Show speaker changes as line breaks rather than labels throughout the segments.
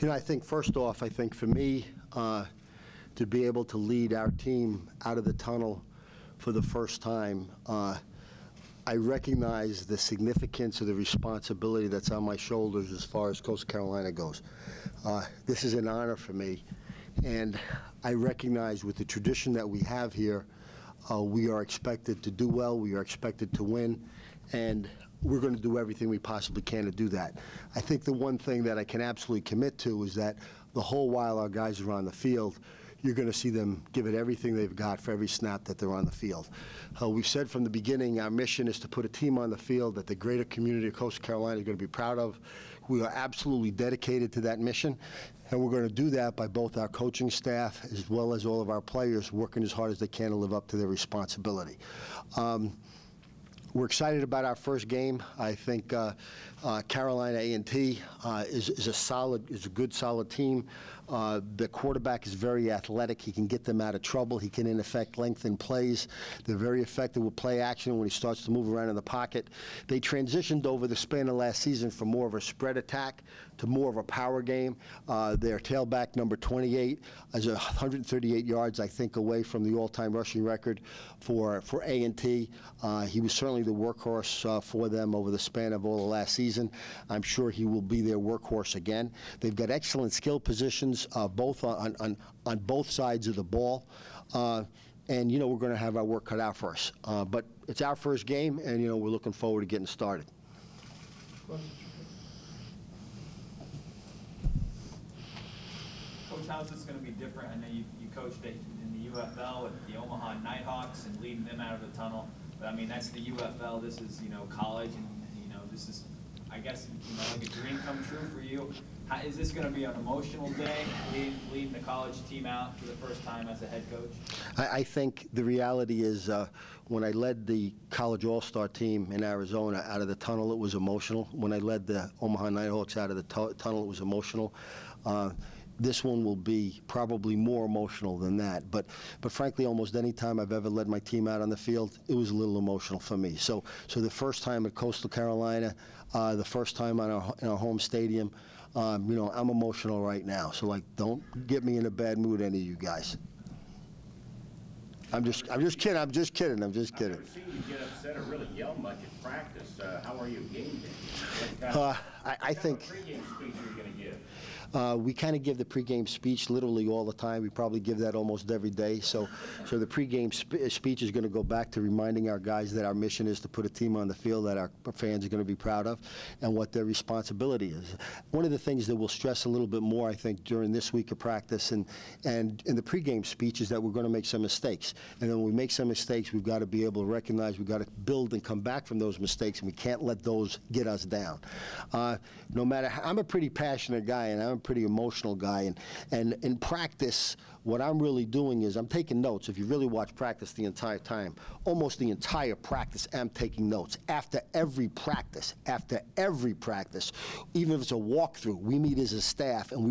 You know, I think first off, I think for me, to be able to lead our team out of the tunnel for the first time, I recognize the significance of the responsibility that's on my shoulders as far as Coastal Carolina goes. This is an honor for me, and I recognize with the tradition that we have here, we are expected to do well, we are expected to win, and we're going to do everything we possibly can to do that. I think the one thing that I can absolutely commit to is that the whole while our guys are on the field, you're going to see them give it everything they've got for every snap that they're on the field. We've said from the beginning our mission is to put a team on the field that the greater community of Coastal Carolina is going to be proud of. We are absolutely dedicated to that mission, and we're going to do that by both our coaching staff as well as all of our players working as hard as they can to live up to their responsibility. We're excited about our first game. I think Carolina A&T is a good, solid team. The quarterback is very athletic. He can get them out of trouble. He can, in effect, lengthen plays. They're very effective with play action when he starts to move around in the pocket. They transitioned over the span of last season from more of a spread attack to more of a power game. Their tailback, number 28, is 138 yards, I think, away from the all-time rushing record for A&T. He was certainly the workhorse for them over the span of all the last season. I'm sure he will be their workhorse again. They've got excellent skill positions both on both sides of the ball. And, you know, we're going to have our work cut out for us. But it's our first game, and, you know, we're looking forward to getting started.
Coach, how is this going to be different? I know you coached in the UFL with the Omaha Nighthawks and leading them out of the tunnel. But, I mean, that's the UFL. This is, you know, college, and, you know, this is, I guess, you know, like a dream come true for you. How, is this going to be an emotional day, leading the college team out for the first time as a head coach?
I think the reality is when I led the college all-star team in Arizona out of the tunnel, it was emotional. When I led the Omaha Nighthawks out of the tunnel, it was emotional. This one will be probably more emotional than that. But frankly, almost any time I've ever led my team out on the field, it was a little emotional for me. So the first time at Coastal Carolina, the first time in our home stadium, you know, I'm emotional right now. So, like, don't get me in a bad mood, any of you guys. I'm just kidding. I'm just kidding.
I've never seen you get upset or really yell much at practice. How are you game day?
I think.
What pregame speech are you going to give?
We kind of give the pregame speech literally all the time. We probably give that almost every day. So the pregame speech is going to go back to reminding our guys that our mission is to put a team on the field that our fans are going to be proud of and what their responsibility is. One of the things that we'll stress a little bit more, I think, during this week of practice and in the pregame speech is that we're going to make some mistakes. And then when we make some mistakes, we've got to be able to recognize we've got to build and come back from those mistakes, and we can't let those get us down. No matter how, I'm a pretty passionate guy, and I'm a pretty emotional guy, and in practice, what I'm really doing is I'm taking notes. If you really watch practice the entire time, almost the entire practice, I'm taking notes. After every practice, even if it's a walkthrough, we meet as a staff and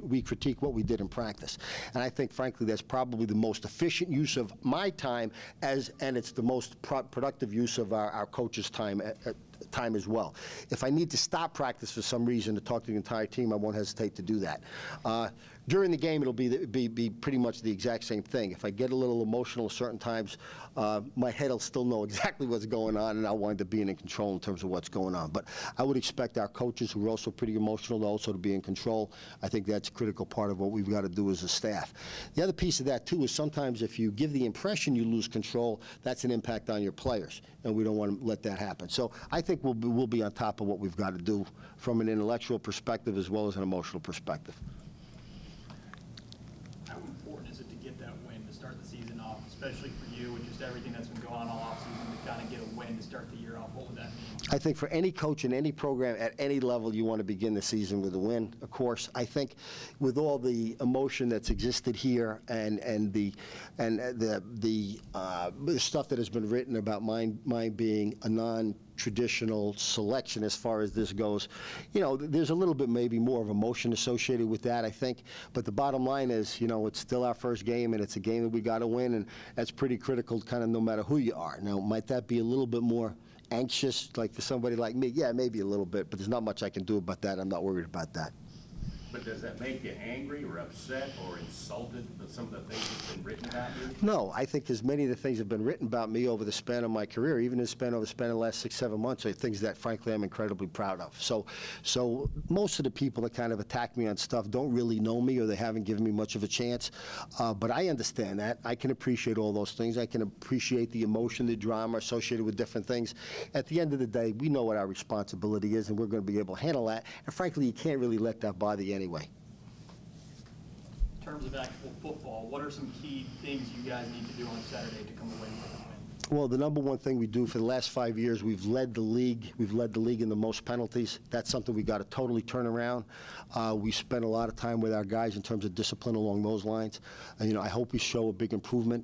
we critique what we did in practice. And I think, frankly, that's probably the most efficient use of my time, and it's the most productive use of our coaches' time as well. If I need to stop practice for some reason to talk to the entire team, I won't hesitate to do that. During the game, it'll be pretty much the exact same thing. If I get a little emotional at certain times, my head will still know exactly what's going on, and I'll wind up being in control in terms of what's going on. But I would expect our coaches, who are also pretty emotional, also to be in control. I think that's a critical part of what we've got to do as a staff. The other piece of that, too, is sometimes if you give the impression you lose control, that's an impact on your players, and we don't want to let that happen. So I think we'll be on top of what we've got to do from an intellectual perspective as well as an emotional perspective.
How important is it to get that win to start the season off, especially for you and just everything that's been going on all offseason, to kind of get a win to start the year off? What would that mean?
I think for any coach in any program at any level, you want to begin the season with a win, of course. I think with all the emotion that's existed here and the stuff that has been written about mine being a non-traditional selection as far as this goes, you know, there's a little bit maybe more of emotion associated with that, I think. But the bottom line is, you know, it's still our first game, and it's a game that we got to win, and that's pretty critical kind of no matter who you are. Now, might that be a little bit more anxious, like for somebody like me? Yeah, maybe a little bit, but there's not much I can do about that. I'm not worried about that.
But does that make you angry or upset or insulted with some of the things that's been written about you?
No, I think as many of the things have been written about me over the span of my career, even over the span of the last 6, 7 months, are things that, frankly, I'm incredibly proud of. So most of the people that kind of attack me on stuff don't really know me, or they haven't given me much of a chance. But I understand that. I can appreciate all those things. I can appreciate the emotion, the drama associated with different things. At the end of the day, we know what our responsibility is, and we're going to be able to handle that. And frankly, you can't really let that bother you anyway.
In terms of actual football, what are some key things you guys need to do on Saturday to come away with a win?
Well, the number one thing we do for the last 5 years, we've led the league. We've led the league in the most penalties. That's something we got to totally turn around. We spend a lot of time with our guys in terms of discipline along those lines. And, I hope we show a big improvement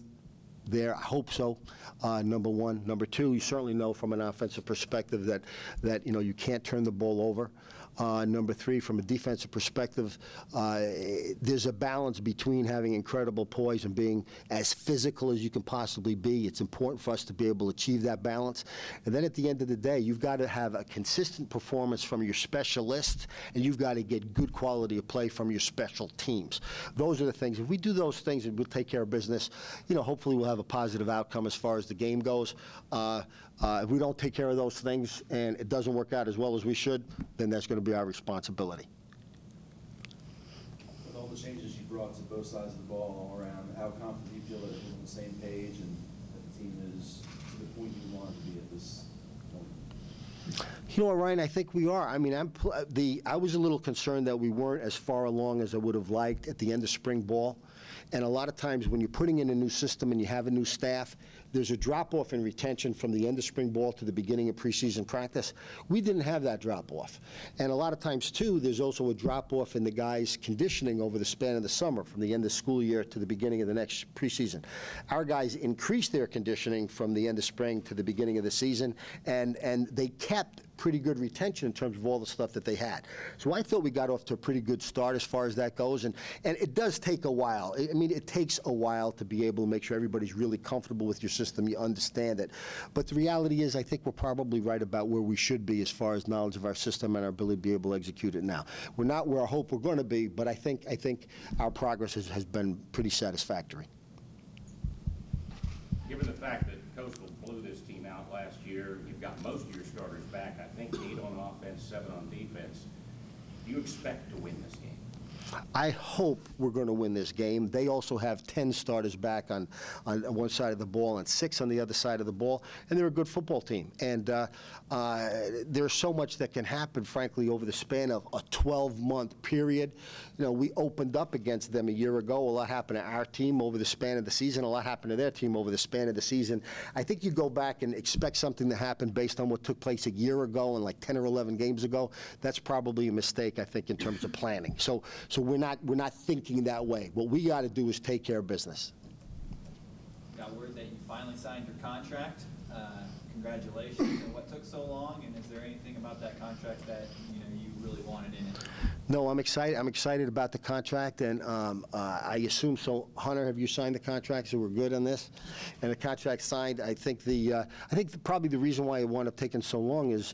there. I hope so, number one. Number two, you certainly know from an offensive perspective that you can't turn the ball over. Number three, from a defensive perspective, there's a balance between having incredible poise and being as physical as you can possibly be. It's important for us to be able to achieve that balance. And then at the end of the day, you've got to have a consistent performance from your specialists, and you've got to get good quality of play from your special teams. Those are the things. If we do those things and we'll take care of business, hopefully we'll have a positive outcome as far as the game goes. If we don't take care of those things and it doesn't work out as well as we should, then that's going to be our responsibility.
With all the changes you brought to both sides of the ball and all around, how confident do you feel that we're on the same page and that the team is to the point you want it to be at this point?
You know what, Ryan, I think we are. I mean, I was a little concerned that we weren't as far along as I would have liked at the end of spring ball. And a lot of times when you're putting in a new system and you have a new staff, there's a drop-off in retention from the end of spring ball to the beginning of preseason practice. We didn't have that drop-off. And a lot of times, too, there's also a drop-off in the guys' conditioning over the span of the summer, from the end of school year to the beginning of the next preseason. Our guys increased their conditioning from the end of spring to the beginning of the season, and they kept pretty good retention in terms of all the stuff that they had. So I thought we got off to a pretty good start as far as that goes, and it does take a while. I mean, it takes a while to be able to make sure everybody's really comfortable with your system, you understand it. But the reality is, I think we're probably right about where we should be as far as knowledge of our system and our ability to be able to execute it now. We're not where I hope we're going to be, but I think our progress has been pretty satisfactory.
Given the fact that Coastal blew this team out last year, you've got most of your starters back, I think 8 on offense, 7 on defense. Do you expect to win this game?
I hope we're going to win this game. They also have 10 starters back on one side of the ball and 6 on the other side of the ball, and they're a good football team. And there's so much that can happen, frankly, over the span of a 12-month period. We opened up against them a year ago. A lot happened to our team over the span of the season. A lot happened to their team over the span of the season. I think you go back and expect something to happen based on what took place a year ago and like 10 or 11 games ago. That's probably a mistake, I think, in terms of planning. So we're not thinking that way. What we got to do is take care of business.
Got word that you finally signed your contract. Congratulations. And what took so long? And is there anything about that contract that you really wanted in it?
No, I'm excited. I'm excited about the contract, and I assume so. Hunter, have you signed the contract? So we're good on this, and the contract signed. I think probably the reason why it wound up taking so long is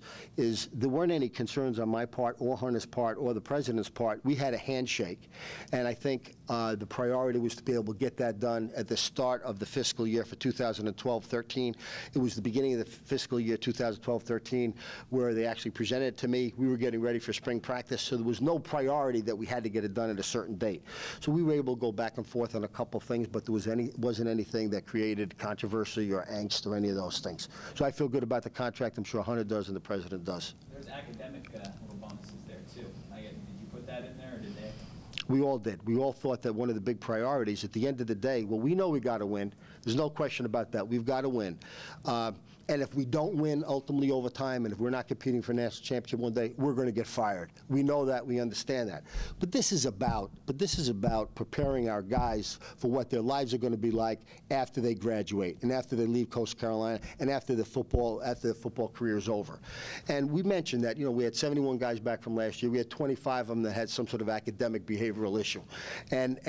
there weren't any concerns on my part or Hunter's part or the president's part. We had a handshake, and I think the priority was to be able to get that done at the start of the fiscal year for 2012-13. It was the beginning of the fiscal year 2012-13 where they actually presented it to me. We were getting ready for spring practice, so there was no priority that we had to get it done at a certain date. So we were able to go back and forth on a couple things, but there wasn't anything that created controversy or angst or any of those things. So I feel good about the contract. I'm sure Hunter does and the president does.
There's academic little bonuses there, too. Did you put that in there, or did they?
We all did. We all thought that one of the big priorities at the end of the day, well, we know we got to win. There's no question about that. We've got to win. And if we don't win ultimately over time, and if we're not competing for a national championship one day, we're going to get fired. We know that. We understand that. But this is about preparing our guys for what their lives are going to be like after they graduate and after they leave Coastal Carolina and after the football career is over. And we mentioned that we had 71 guys back from last year. We had 25 of them that had some sort of academic behavioral issue, and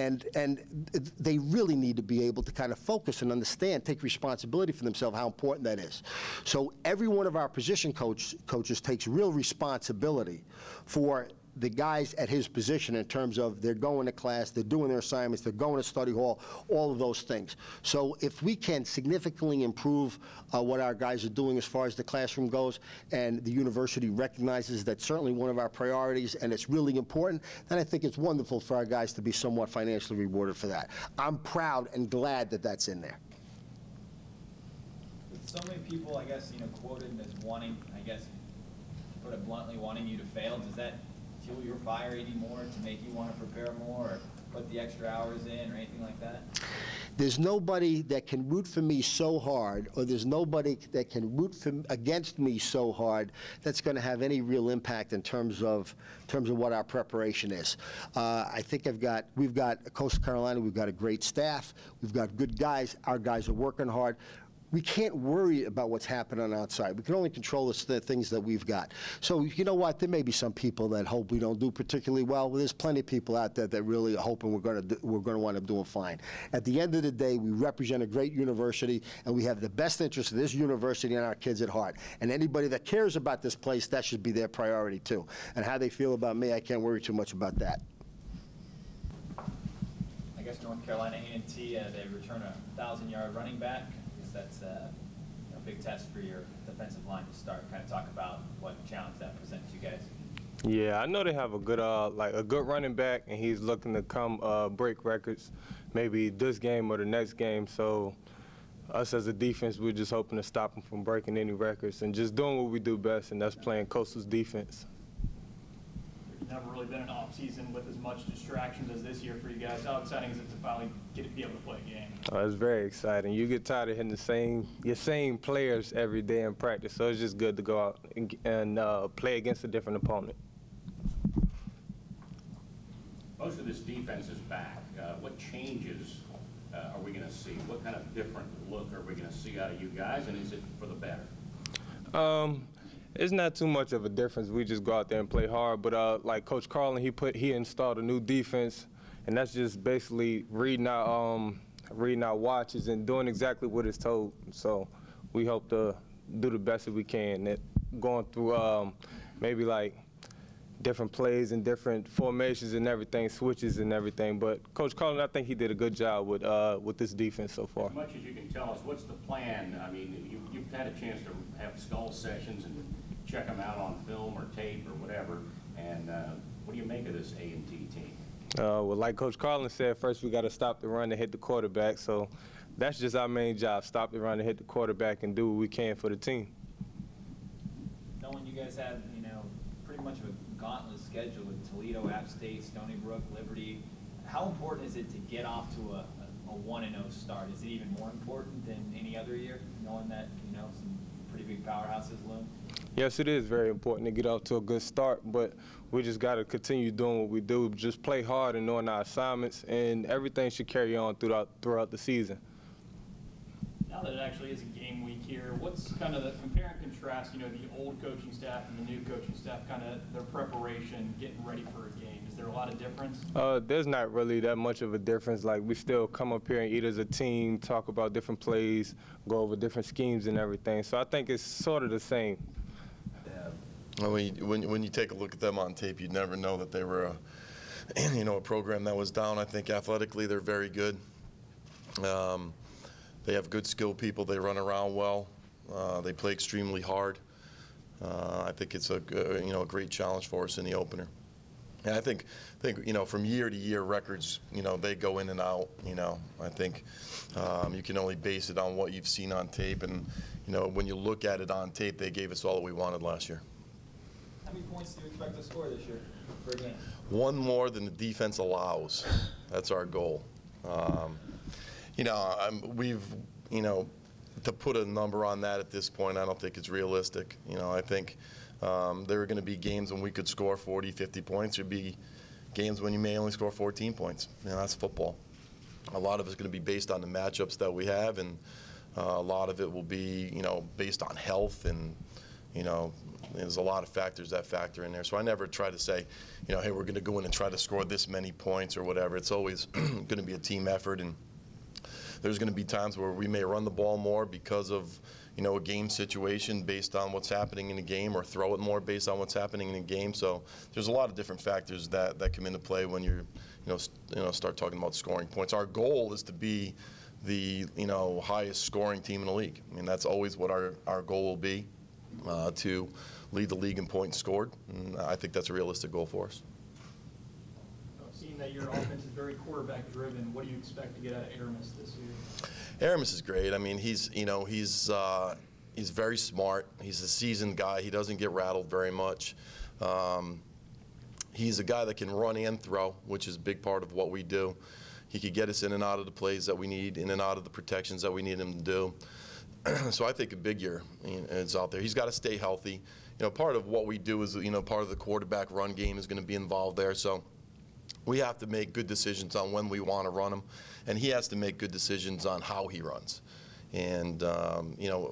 they really need to be able to kind of focus and understand, take responsibility for themselves, how important that is. So every one of our position coaches takes real responsibility for the guys at his position in terms of they're going to class, they're doing their assignments, they're going to study hall, all of those things. So if we can significantly improve what our guys are doing as far as the classroom goes, and the university recognizes that's certainly one of our priorities and it's really important, then I think it's wonderful for our guys to be somewhat financially rewarded for that. I'm proud and glad that that's in there.
With so many people, I guess, quoted as wanting, I guess, to put it bluntly, wanting you to fail, does that fuel your fire any more to make you want to prepare more or put the extra hours in or anything like that?
There's nobody that can root for me so hard, or there's nobody that can root against me so hard that's going to have any real impact in terms of what our preparation is. I think we've got Coastal Carolina, we've got a great staff, we've got good guys, our guys are working hard. We can't worry about what's happening outside. We can only control the things that we've got. So you know what? There may be some people that hope we don't do particularly well. There's plenty of people out there that really are hoping we're going to wind up doing fine. At the end of the day, we represent a great university, and we have the best interest of this university and our kids at heart. And anybody that cares about this place, that should be their priority too. And how they feel about me, I can't worry too much about that.
I guess North Carolina A&T, they return a 1,000-yard running back. That's a big test for your defensive line to start. Kind of talk about what challenge that presents you guys.
Yeah, I know they have a good running back, and he's looking to come break records, maybe this game or the next game. So us as a defense, we're just hoping to stop him from breaking any records and just doing what we do best, and that's playing Coastal's defense.
There's never really been an off-season with as much distractions as this year for you guys. How exciting is it to finally be able to play a game?
It's very exciting. You get tired of hitting your same players every day in practice, so it's just good to go out and play against a different opponent.
Most of this defense is back. What changes are we going to see? What kind of different look are we going to see out of you guys, and is it for the better?
It's not too much of a difference. We just go out there and play hard. But like Coach Carlin, he installed a new defense, and that's just basically reading our watches and doing exactly what it's told. So we hope to do the best that we can. Going through maybe like different plays and different formations and everything, switches and everything. But Coach Carlin, I think he did a good job with this defense so far.
As much as you can tell us, what's the plan? I mean, you've had a chance to have skull sessions and check them out on film or tape or whatever. And what do you make of this A&T team?
Well, like Coach Carlin said, first we got to stop the run and hit the quarterback. So that's just our main job, stop the run and hit the quarterback and do what we can for the team.
Knowing you guys have, pretty much a gauntlet schedule with Toledo, App State, Stony Brook, Liberty, how important is it to get off to a 1-0 start? Is it even more important than any other year, knowing that, some pretty big powerhouses loom? Yes, it is very important to get off to a good start, but we just got to continue doing what we do. Just play hard and knowing our assignments, and everything should carry on throughout the season. Now that it actually is a game week here, what's kind of the compare and contrast, the old coaching staff and the new coaching staff, kind of their preparation, getting ready for a game? Is there a lot of difference? There's not really that much of a difference. Like, we still come up here and eat as a team, talk about different plays, go over different schemes and everything. So I think it's sort of the same.
When you take a look at them on tape, you'd never know that they were a program that was down. I think athletically they're very good. They have good skilled people. They run around well. They play extremely hard. I think it's a great challenge for us in the opener. And I think from year to year records, they go in and out. I think you can only base it on what you've seen on tape. And when you look at it on tape, they gave us all that we wanted last year. How many points do you expect to score this year per game? One more than the defense allows. That's our goal. To put a number on that at this point, I don't think it's realistic. I think there are going to be games when we could score 40, 50 points. There'd be games when you may only score 14 points. That's football. A lot of it's going to be based on the matchups that we have, and a lot of it will be, based on health, and, there's a lot of factors that factor in there. So I never try to say, hey, we're going to go in and try to score this many points or whatever. It's always going to be a team effort, and there's going to be times where we may run the ball more because of, a game situation based on what's happening in the game, or throw it more based on what's happening in the game. So there's a lot of different factors that come into play when you start talking about scoring points. Our goal is to be the highest scoring team in the league. I mean, that's always what our goal will be, to lead the league in points scored. And I think that's a realistic goal for us.
Seeing that your offense is very quarterback driven, what do you expect to get out of Aramis this year?
Aramis is great. I mean, he's very smart. He's a seasoned guy. He doesn't get rattled very much. He's a guy that can run and throw, which is a big part of what we do. He could get us in and out of the plays that we need, in and out of the protections that we need him to do. So I think a big year is out there. He's got to stay healthy. Part of what we do is, part of the quarterback run game is going to be involved there. So we have to make good decisions on when we want to run him, and he has to make good decisions on how he runs. And,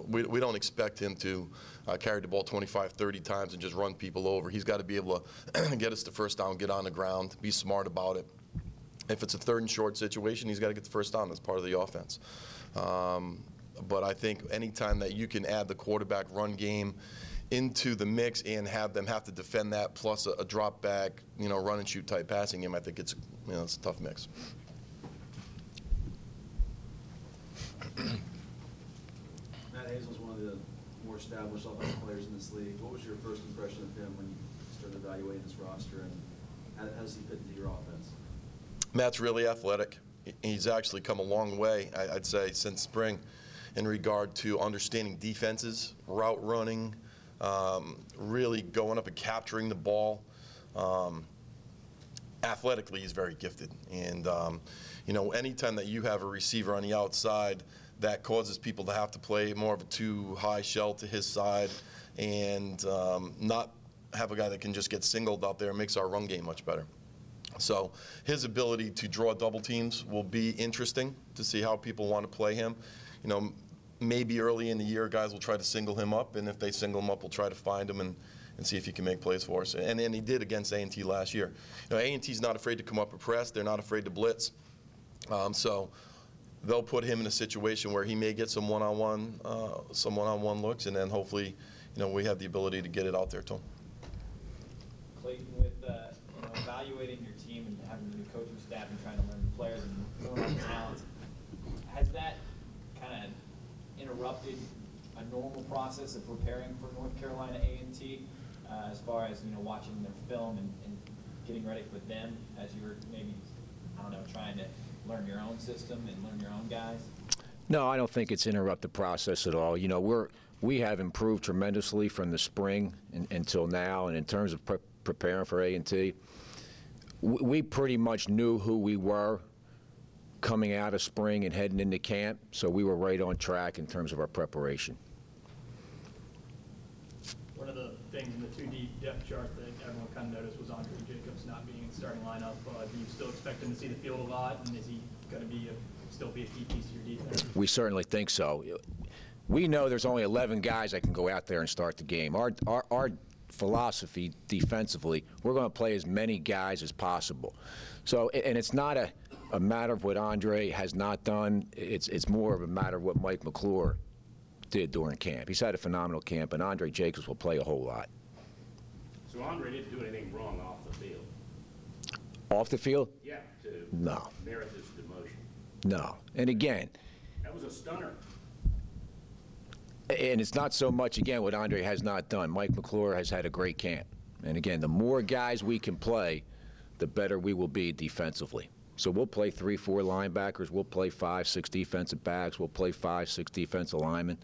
we don't expect him to carry the ball 25, 30 times and just run people over. He's got to be able to get us the first down, get on the ground, be smart about it. If it's a 3rd and short situation, he's got to get the first down. That's part of the offense. But I think anytime that you can add the quarterback run game into the mix and have them have to defend that, plus a drop back, run and shoot type passing game, I think it's a tough mix.
Matt Hazel's one of the more established offensive players in this league. What was your first impression of him when you started evaluating this roster, and how does he fit into your offense?
Matt's really athletic. He's actually come a long way, I'd say, since spring, in regard to understanding defenses, route running, really going up and capturing the ball. Athletically, he's very gifted. And, anytime that you have a receiver on the outside, that causes people to have to play more of a too high shell to his side, and not have a guy that can just get singled out there. It makes our run game much better. So his ability to draw double teams will be interesting to see how people want to play him. Maybe early in the year, guys will try to single him up, and if they single him up, we'll try to find him and see if he can make plays for us. And he did against A&T last year. A&T's not afraid to come up and press. They're not afraid to blitz. So they'll put him in a situation where he may get some one-on-one looks, and then hopefully, we have the ability to get it out there to him.
Clayton, with evaluating your team and having the new coaching staff and trying to learn the players and learn all the talents, has that kind of interrupted a normal process of preparing for North Carolina A&T, as far as watching their film and getting ready for them as you were maybe, trying to learn your own system and learn your own guys?
No, I don't think it's interrupted the process at all. We have improved tremendously from the spring until now, and in terms of preparing for A&T, we pretty much knew who we were coming out of spring and heading into camp, so we were right on track in terms of our preparation.
One of the things in the 2D depth chart that everyone kind of noticed was Andre Jacobs not being in the starting lineup. Do you still expect him to see the field a lot, and is he going to still be a key piece of your defense?
We certainly think so. We know there's only 11 guys that can go out there and start the game. Our philosophy defensively, we're going to play as many guys as possible. So, and it's not a matter of what Andre has not done. It's more of a matter of what Mike McClure did during camp. He's had a phenomenal camp, and Andre Jacobs will play a whole lot.
So Andre didn't do anything wrong off the field?
Off the field?
Yeah, to
No.
merit this demotion.
No. And again,
That was a stunner.
and it's not so much, again, what Andre has not done. Mike McClure has had a great camp. And again, the more guys we can play, the better we will be defensively. So we'll play 3, 4 linebackers. We'll play 5, 6 defensive backs. We'll play 5, 6 defensive linemen.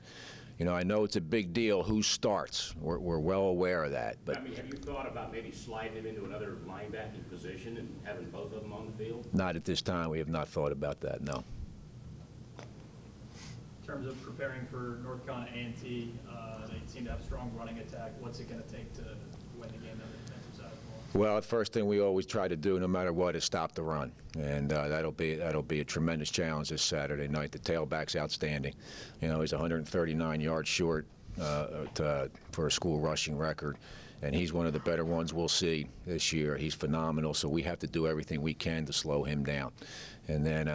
I know it's a big deal who starts. We're well aware of that. But
have you thought about maybe sliding him into another linebacking position and having both of them on the field?
not at this time. We have not thought about that, no.
In terms of preparing for North Carolina A&T, they seem to have a strong running attack. What's it going to take to win the game on the defensive side of the ball?
Well, the first thing we always try to do, no matter what, is stop the run, and that'll be a tremendous challenge this Saturday night. The tailback's outstanding. He's 139 yards short for a school rushing record, and he's one of the better ones we'll see this year. He's phenomenal, so we have to do everything we can to slow him down. And then,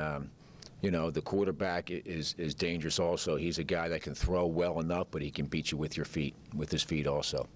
you know, the quarterback is dangerous also. He's a guy that can throw well enough, but he can beat you with your feet, with his feet also.